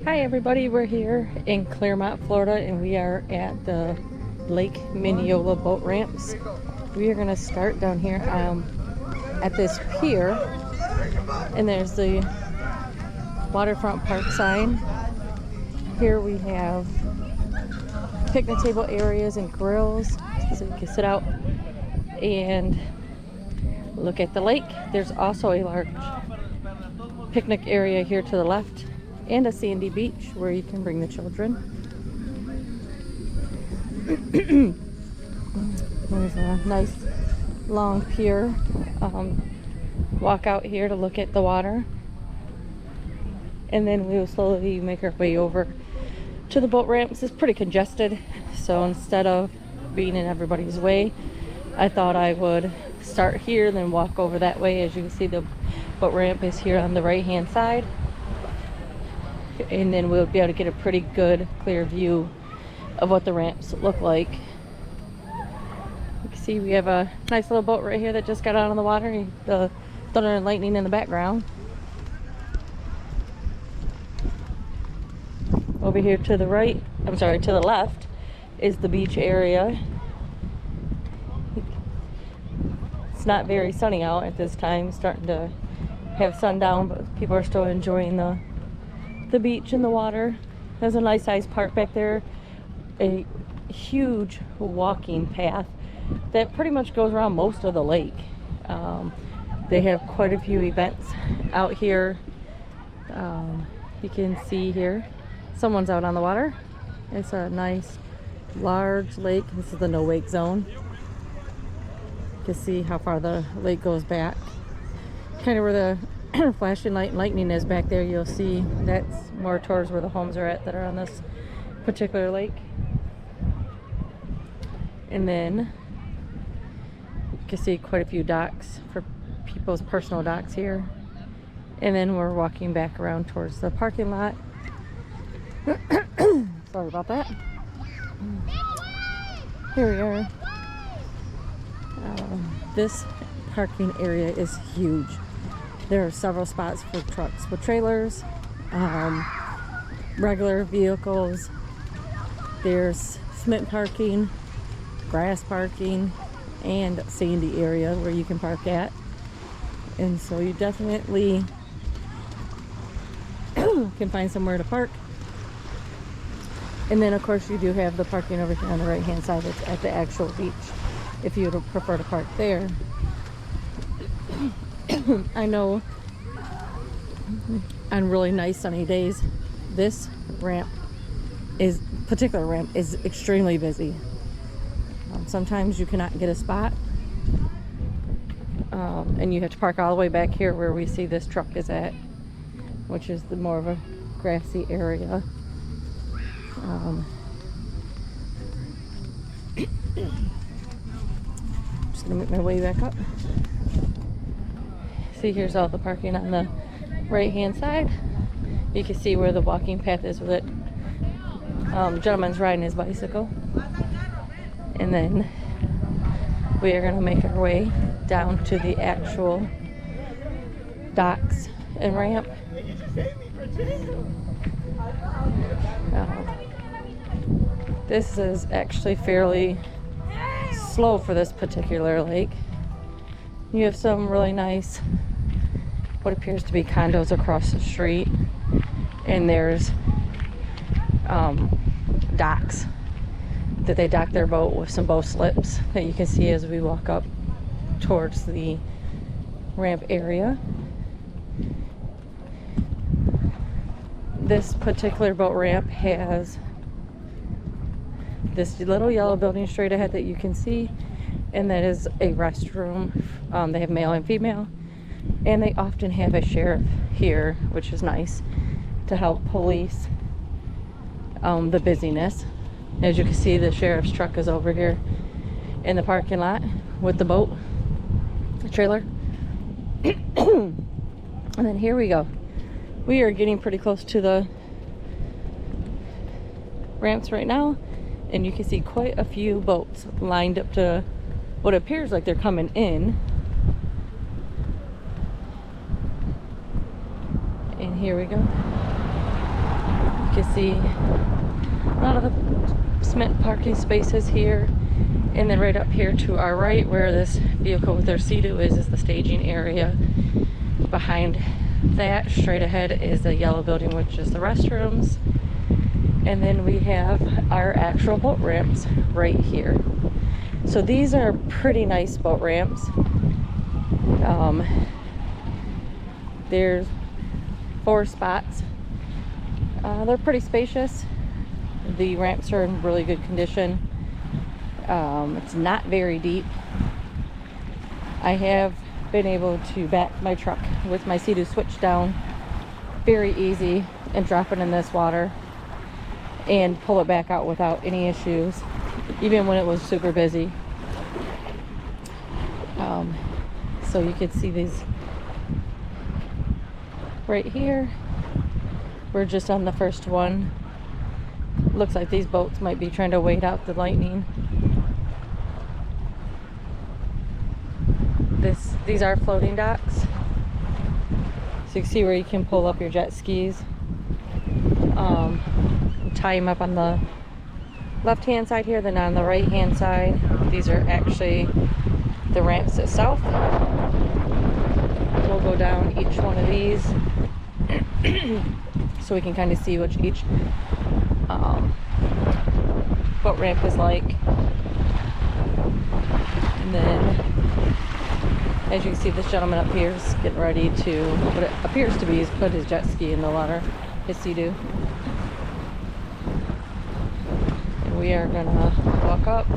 Hi everybody, we're here in Clermont, Florida, and we are at the Lake Minneola boat ramps. We are going to start down here at this pier, and there's the Waterfront Park sign. Here we have picnic table areas and grills, so you can sit out and look at the lake. There's also a large picnic area here to the left, and a sandy beach where you can bring the children. There's a nice long pier. Walk out here to look at the water, and then we will slowly make our way over to the boat ramps. It's pretty congested, so instead of being in everybody's way, I thought I would start here, then walk over that way. As you can see, the boat ramp is here on the right hand side, and then we'll be able to get a pretty good clear view of what the ramps look like. You can see we have a nice little boat right here that just got out on the water, the thunder and lightning in the background. Over here to the right, I'm sorry, to the left is the beach area. It's not very sunny out at this time, it's starting to have sundown, but people are still enjoying the beach and the water. There's a nice sized park back there, a huge walking path that pretty much goes around most of the lake. They have quite a few events out here. You can see here someone's out on the water. It's a nice large lake. This is the no wake zone. You can see how far the lake goes back, kind of where the flashing light and lightning is back there. You'll see that's more towards where the homes are at that are on this particular lake. And then you can see quite a few docks for people's personal docks here. And then we're walking back around towards the parking lot. Sorry about that. Here we are. This parking area is huge. There are several spots for trucks with trailers, regular vehicles. There's cement parking, grass parking, and sandy area where you can park at. And so you definitely can find somewhere to park. And then of course you do have the parking over here on the right hand side that's at the actual beach, if you would prefer to park there. I know on really nice sunny days, this particular ramp is extremely busy. Sometimes you cannot get a spot, and you have to park all the way back here where we see this truck is at, which is the more of a grassy area. Just gonna make my way back up. See, here's all the parking on the right hand side. You can see where the walking path is with it. Gentleman's riding his bicycle. And then we are going to make our way down to the actual docks and ramp. This is actually fairly slow for this particular lake. You have some really nice, what appears to be condos across the street, and there's docks that they dock their boat with some bow slips that you can see as we walk up towards the ramp area. This particular boat ramp has this little yellow building straight ahead that you can see, and that is a restroom. They have male and female, and they often have a sheriff here, which is nice to help police the busyness. As you can see, the sheriff's truck is over here in the parking lot with the boat, the trailer. And then here we go. We are getting pretty close to the ramps right now, and you can see quite a few boats lined up to what appears like they're coming in. And here we go. You can see a lot of the cement parking spaces here. And then right up here to our right, where this vehicle with their Sea-Doo is the staging area. Behind that, straight ahead, is the yellow building, which is the restrooms. And then we have our actual boat ramps right here. So these are pretty nice boat ramps. There's 4 spots. They're pretty spacious. The ramps are in really good condition. It's not very deep. I have been able to back my truck with my Sea-Doo switch down very easy and drop it in this water and pull it back out without any issues, even when it was super busy. So you can see these right here. We're just on the first one. Looks like these boats might be trying to wait out the lightning. These are floating docks. So you can see where you can pull up your jet skis. Tie them up on the left hand side here, then on the right hand side. These are actually the ramps itself. We'll go down each one of these so we can kind of see what each boat ramp is like. And then, as you can see, this gentleman up here is getting ready to, what it appears to be, is put his jet ski in the water, his Sea-Doo. And we are gonna walk up.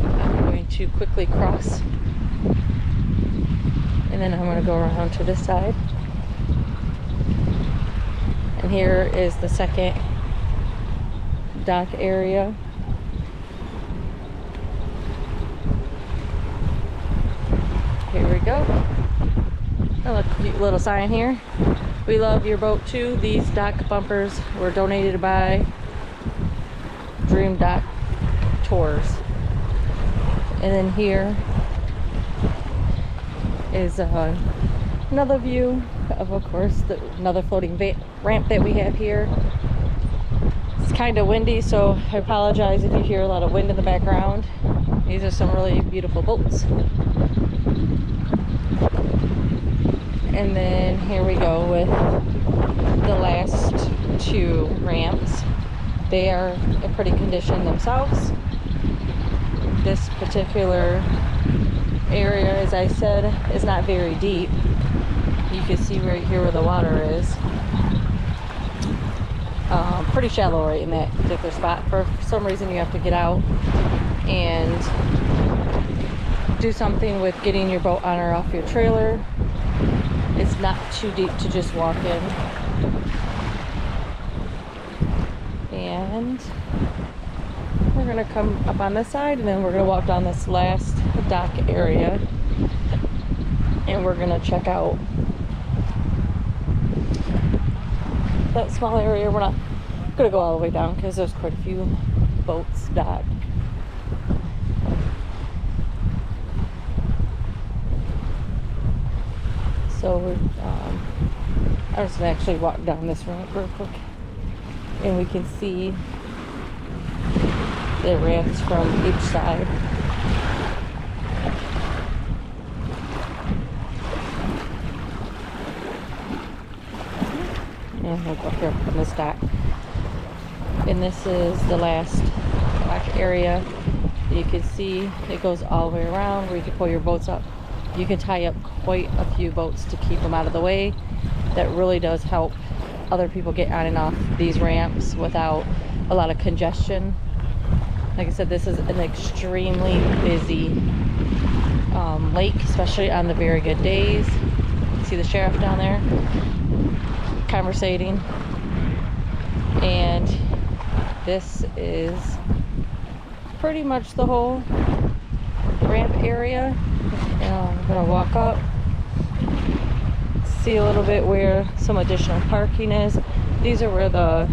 I'm going to quickly cross, and then I'm gonna go around to this side. And here is the second dock area. Here we go. A cute little sign here. We love your boat too. These dock bumpers were donated by Dream Dock Tours. And then here is another view of course, another floating ramp that we have here. It's kind of windy, so I apologize if you hear a lot of wind in the background. These are some really beautiful boats. And then here we go with the last 2 ramps. They are in pretty condition themselves. This particular area, as I said, is not very deep. You can see right here where the water is. Pretty shallow right in that particular spot. For some reason you have to get out and do something with getting your boat on or off your trailer. It's not too deep to just walk in. And we're gonna come up on this side, and then we're gonna walk down this last dock area, and we're gonna check out that small area. We're not gonna go all the way down because there's quite a few boats docked. So I'm just gonna actually walk down this ramp real quick, and we can see the ramps from each side. And we'll go up here on this dock. And this is the last dock area. You can see it goes all the way around where you can pull your boats up. You can tie up quite a few boats to keep them out of the way. That really does help other people get on and off these ramps without a lot of congestion. Like I said, this is an extremely busy lake, especially on the very good days. See the sheriff down there conversating. And this is pretty much the whole ramp area. I'm gonna walk up, see a little bit where some additional parking is. These are where the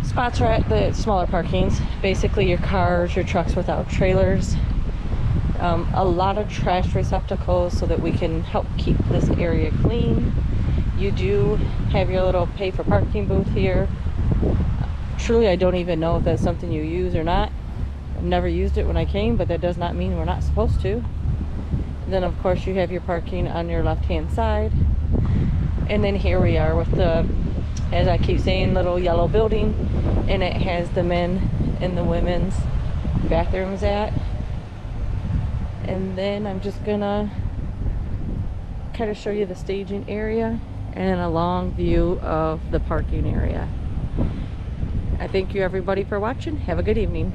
spots are at, the smaller parkings. Basically your cars, your trucks without trailers. A lot of trash receptacles so that we can help keep this area clean You do have your little pay for parking booth here. Truly, I don't even know if that's something you use or not. I've never used it when I came, but that does not mean we're not supposed to. Then of course you have your parking on your left hand side. And then here we are with the, as I keep saying, little yellow building, and it has the men and the women's bathrooms at. And then I'm just gonna kind of show you the staging area and a long view of the parking area. I thank you everybody for watching. Have a good evening.